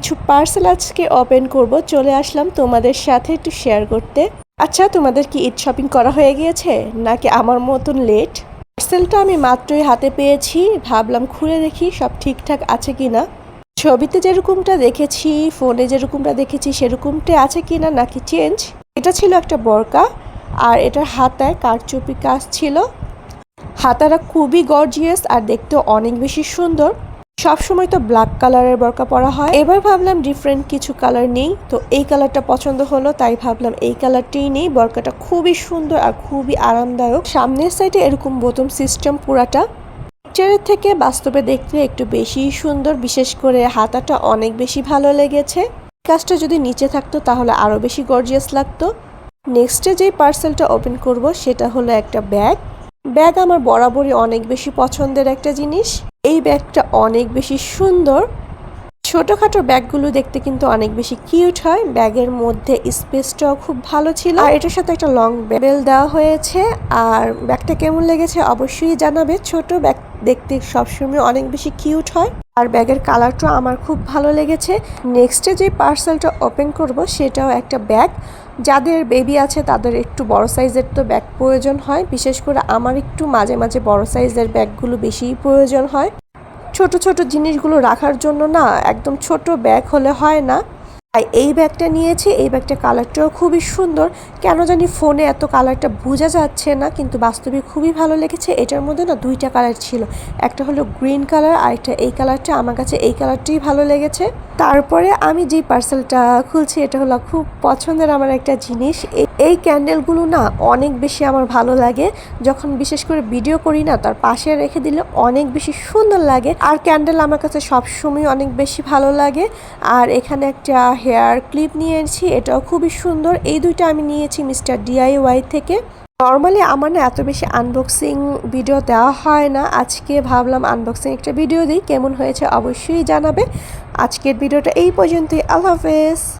কিছু পার্সেল আজকে ওপেন করব, চলে আসলাম তোমাদের সাথে একটু শেয়ার করতে। আচ্ছা, তোমাদের কি ঈদ শপিং করা হয়ে গিয়েছে নাকি আমার মতন লেট? পার্সেলটা আমি মাত্রই হাতে পেয়েছি, ভাবলাম খুলে দেখি সব ঠিকঠাক আছে কিনা। ছবিতে যেরকমটা দেখেছি, ফোনে যেরকমটা দেখেছি সেরকমটা আছে কিনা নাকি চেঞ্জ। এটা ছিল একটা বোরকা, আর এটার হাতায় কারচুপি কাজ ছিল। হাতাটা খুবই গর্জিয়াস আর দেখতেও অনেক বেশি সুন্দর। সবসময় তো ব্ল্যাক কালারের বোরকা পরা হয়, এবার ভাবলাম ডিফারেন্ট কিছু কালার নেই, তো এই কালারটা পছন্দ হলো তাই ভাবলাম এই কালারটাই নেই। বোরকাটা খুবই সুন্দর আর খুবই আরামদায়ক। সামনের সাইডে এরকম বোতাম সিস্টেম পুরাটা। পিকচারের থেকে বাস্তবে দেখতে একটু বেশি সুন্দর, বিশেষ করে হাতাটা অনেক বেশি ভালো লেগেছে। কাজটা যদি নিচে থাকতো তাহলে আরও বেশি গর্জিয়াস লাগতো। নেক্সটে যেই পার্সেলটা ওপেন করব সেটা হলো একটা ব্যাগ। ব্যাগ আমার বরাবরই অনেক বেশি পছন্দের একটা জিনিস। এই ব্যাগটা অনেক বেশি সুন্দর। ছোটখাটো ব্যাগগুলো দেখতে কিন্তু অনেক বেশি কিউট হয়। ব্যাগের মধ্যে স্পেসটাও খুব ভালো ছিল, আর এটার সাথে একটা লং বেল দেওয়া হয়েছে। আর ব্যাগটা কেমন লেগেছে অবশ্যই জানাবে। ছোট ব্যাগ দেখতে সবসময় অনেক বেশি কিউট হয়, আর ব্যাগের কালারটা আমার খুব ভালো লেগেছে। নেক্সটে যে পার্সেলটা ওপেন করব সেটাও একটা ব্যাগ। যাদের বেবি আছে তাদের একটু বড় সাইজের তো ব্যাগ প্রয়োজন হয়, বিশেষ করে আমার একটু মাঝে মাঝে বড় সাইজের ব্যাগগুলো বেশিই প্রয়োজন হয়। ছোট ছোট জিনিসগুলো রাখার জন্য না, একদম ছোট ব্যাগ হলে হয় না। তাই এই ব্যাগটা নিয়েছি। এই ব্যাগটা কালারটাও খুবই সুন্দর। কেন জানি ফোনে এত কালারটা বোঝা যাচ্ছে না, কিন্তু বাস্তবে খুবই ভালো লেগেছে। এটার মধ্যে না দুইটা কালার ছিল, একটা হলো গ্রিন কালার আর একটা এই কালারটা। আমার কাছে এই কালারটাই ভালো লেগেছে। তারপরে আমি যে পার্সেলটা খুলছি এটা হলো খুব পছন্দের আমার একটা জিনিস। এই ক্যান্ডেলগুলো না অনেক বেশি আমার ভালো লাগে, যখন বিশেষ করে ভিডিও করি না তার পাশে রেখে দিলে অনেক বেশি সুন্দর লাগে। আর ক্যান্ডেল আমার কাছে সবসময় অনেক বেশি ভালো লাগে। আর এখানে একটা হেয়ার ক্লিপ নিয়েছি, এটাও খুবই সুন্দর। এই দুইটা আমি নিয়েছি মিস্টার DIY থেকে। নর্মালি আমার না এত বেশি আনবক্সিং ভিডিও দেওয়া হয় না, আজকে ভাবলাম আনবক্সিং একটা ভিডিও দিই। কেমন হয়েছে অবশ্যই জানাবে। আজকের ভিডিওটা এই পর্যন্তই। আল্লাহ হাফেজ।